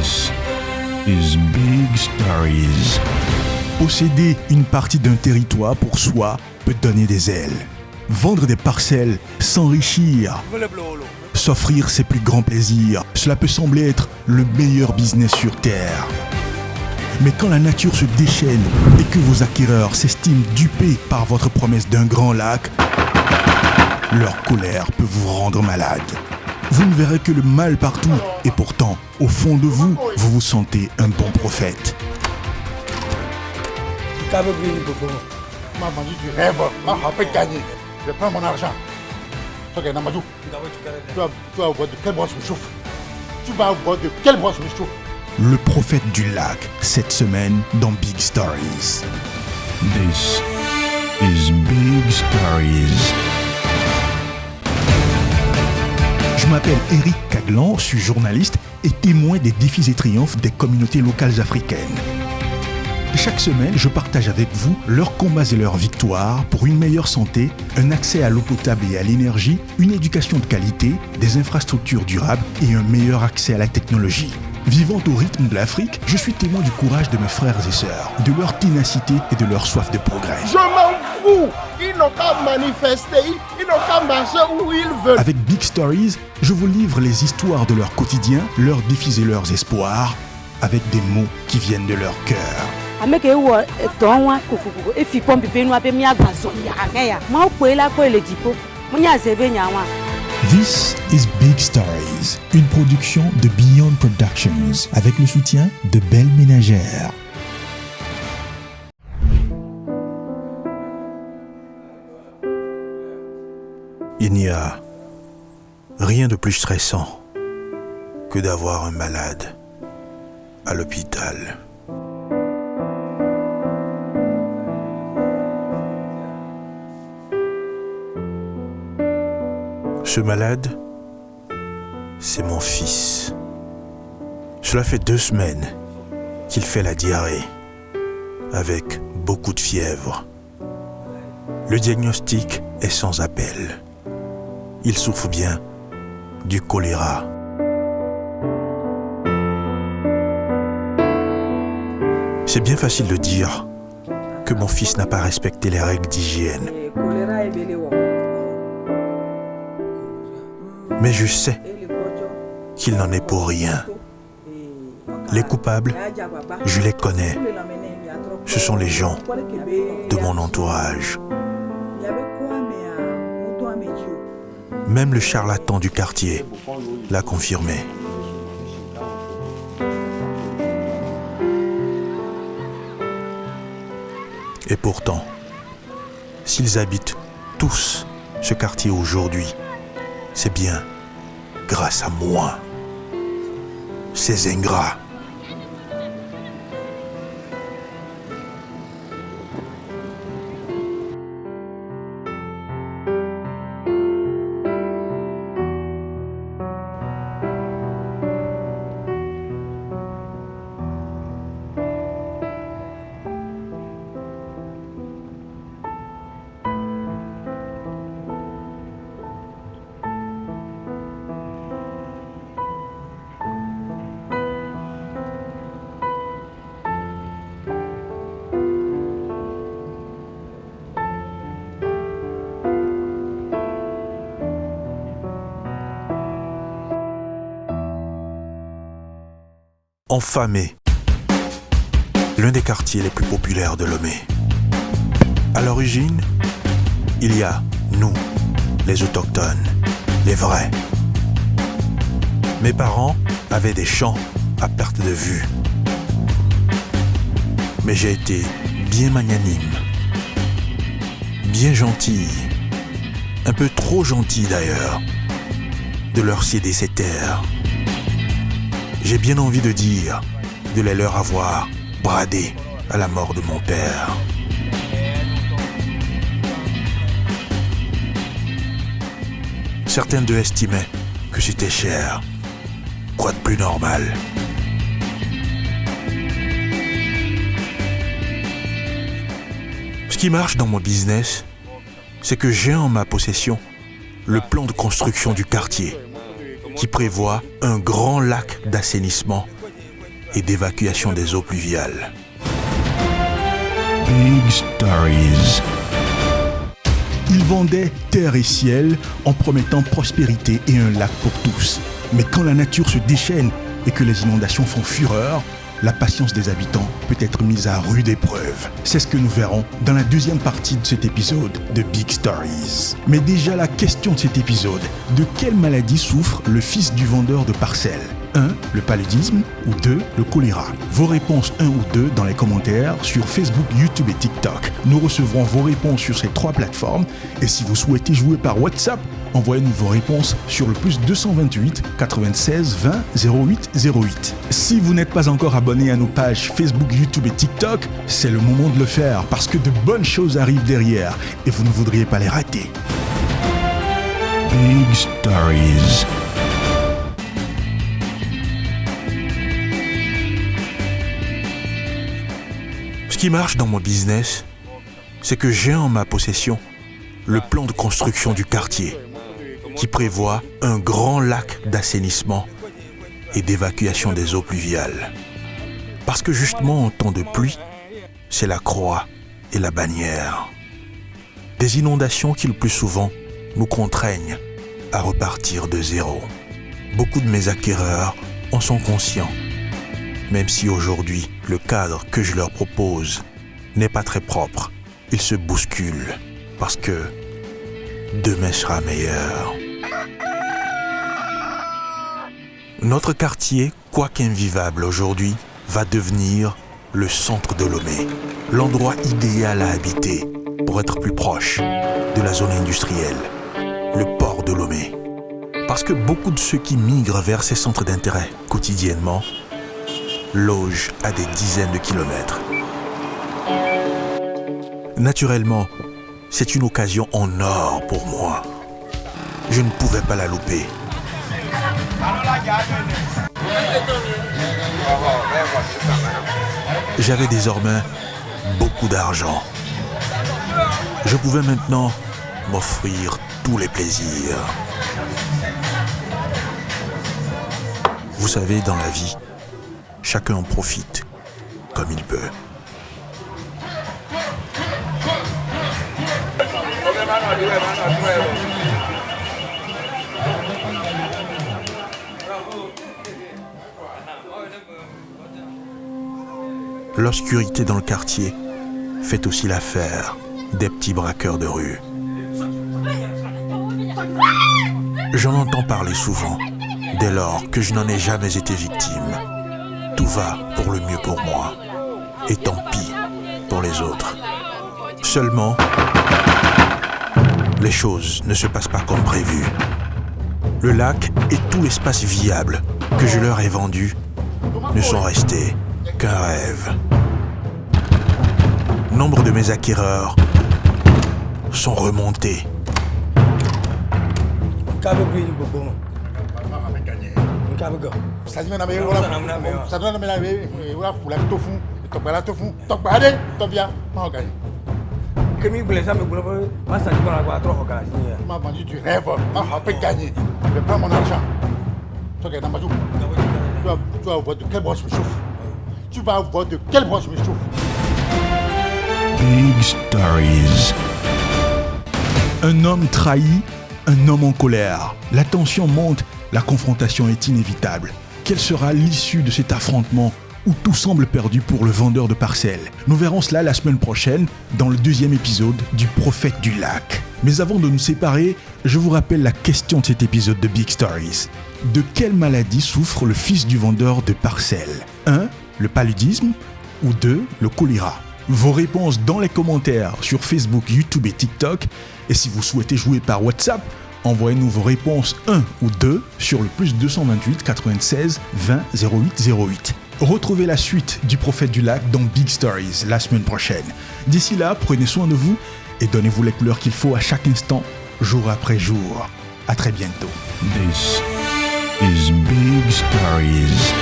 This is Big Stories. Posséder une partie d'un territoire pour soi peut donner des ailes. Vendre des parcelles, s'enrichir, s'offrir ses plus grands plaisirs, cela peut sembler être le meilleur business sur Terre. Mais quand la nature se déchaîne et que vos acquéreurs s'estiment dupés par votre promesse d'un grand lac, leur colère peut vous rendre malade. Vous ne verrez que le mal partout et pourtant, au fond de vous, vous vous sentez un bon prophète. Maman dit tu rêves, maman peut gagner. Je prends mon argent. Tu vas voir de quelle brosse me chauffe. Tu vas voir de quelle brosse me chauffe. Le prophète du lac, cette semaine dans Big Stories. This is Big Stories. Je m'appelle Eric Caglan, je suis journaliste et témoin des défis et triomphes des communautés locales africaines. Chaque semaine, je partage avec vous leurs combats et leurs victoires pour une meilleure santé, un accès à l'eau potable et à l'énergie, une éducation de qualité, des infrastructures durables et un meilleur accès à la technologie. Vivant au rythme de l'Afrique, je suis témoin du courage de mes frères et sœurs, de leur ténacité et de leur soif de progrès. Je m'en fous! Ils n'ont qu'à manifester, ils n'ont qu'à marcher où ils veulent. Avec Big Stories, je vous livre les histoires de leur quotidien, leurs défis et leurs espoirs, avec des mots qui viennent de leur cœur. This is Big Stories, une production de Beyond Productions, avec le soutien de Belle Ménagère. Il n'y a rien de plus stressant que d'avoir un malade à l'hôpital. Ce malade, c'est mon fils. Cela fait 2 semaines qu'il fait la diarrhée, avec beaucoup de fièvre. Le diagnostic est sans appel. Il souffre bien du choléra. C'est bien facile de dire que mon fils n'a pas respecté les règles d'hygiène. Mais je sais qu'il n'en est pour rien. Les coupables, je les connais. Ce sont les gens de mon entourage. Même le charlatan du quartier l'a confirmé. Et pourtant, s'ils habitent tous ce quartier aujourd'hui, c'est bien grâce à moi. Ces ingrats. Enfamé, l'un des quartiers les plus populaires de Lomé. À l'origine, il y a nous, les autochtones, les vrais. Mes parents avaient des champs à perte de vue. Mais j'ai été bien magnanime, bien gentil, un peu trop gentil d'ailleurs, de leur céder ces terres. J'ai bien envie de dire de les leur avoir bradés à la mort de mon père. Certains d'eux estimaient que c'était cher. Quoi de plus normal? Ce qui marche dans mon business, c'est que j'ai en ma possession le plan de construction du quartier qui prévoit un grand lac d'assainissement et d'évacuation des eaux pluviales. Big Stories. Ils vendaient terre et ciel en promettant prospérité et un lac pour tous. Mais quand la nature se déchaîne et que les inondations font fureur, la patience des habitants peut être mise à rude épreuve. C'est ce que nous verrons dans la deuxième partie de cet épisode de Big Stories. Mais déjà la question de cet épisode, de quelle maladie souffre le fils du vendeur de parcelles ? 1. Le paludisme ou 2. Le choléra. Vos réponses 1 ou 2 dans les commentaires sur Facebook, YouTube et TikTok. Nous recevrons vos réponses sur ces 3 plateformes et si vous souhaitez jouer par WhatsApp, envoyez-nous vos réponses sur le +228 96 20 08 08. Si vous n'êtes pas encore abonné à nos pages Facebook, YouTube et TikTok, c'est le moment de le faire parce que de bonnes choses arrivent derrière et vous ne voudriez pas les rater. Big Stories. Ce qui marche dans mon business, c'est que j'ai en ma possession le plan de construction du quartier qui prévoit un grand lac d'assainissement et d'évacuation des eaux pluviales. Parce que justement en temps de pluie, c'est la croix et la bannière. Des inondations qui le plus souvent nous contraignent à repartir de zéro. Beaucoup de mes acquéreurs en sont conscients. Même si aujourd'hui, le cadre que je leur propose n'est pas très propre, ils se bousculent parce que demain sera meilleur. Notre quartier, quoiqu'invivable aujourd'hui, va devenir le centre de Lomé, l'endroit idéal à habiter pour être plus proche de la zone industrielle, le port de Lomé. Parce que beaucoup de ceux qui migrent vers ces centres d'intérêt quotidiennement logent à des dizaines de kilomètres. Naturellement, c'est une occasion en or pour moi. Je ne pouvais pas la louper. J'avais désormais beaucoup d'argent. Je pouvais maintenant m'offrir tous les plaisirs. Vous savez, dans la vie, chacun en profite comme il peut. L'obscurité dans le quartier fait aussi l'affaire des petits braqueurs de rue. J'en entends parler souvent, dès lors que je n'en ai jamais été victime. Tout va pour le mieux pour moi, et tant pis pour les autres. Seulement, les choses ne se passent pas comme prévu. Le lac et tout l'espace viable que je leur ai vendu ne sont restés qu'un rêve. Nombre de mes acquéreurs sont remontés. Tu m'as vendu du rêve, on peut gagner. Je prends mon argent. Tu vas voir de quelle branche je me chauffe. Tu vas voir de quelle branche je me chauffe. Big Stories. Un homme trahi, un homme en colère. La tension monte, la confrontation est inévitable. Quelle sera l'issue de cet affrontement où tout semble perdu pour le vendeur de parcelles? Nous verrons cela la semaine prochaine dans le deuxième épisode du Prophète du Lac. Mais avant de nous séparer, je vous rappelle la question de cet épisode de Big Stories. De quelle maladie souffre le fils du vendeur de parcelles? 1. Le paludisme ou 2. Le choléra? Vos réponses dans les commentaires sur Facebook, YouTube et TikTok. Et si vous souhaitez jouer par WhatsApp, envoyez-nous vos réponses 1 ou 2 sur le +228 96 20 08 08. Retrouvez la suite du Prophète du Lac dans Big Stories la semaine prochaine. D'ici là, prenez soin de vous et donnez-vous les couleurs qu'il faut à chaque instant, jour après jour. À très bientôt. This is Big Stories.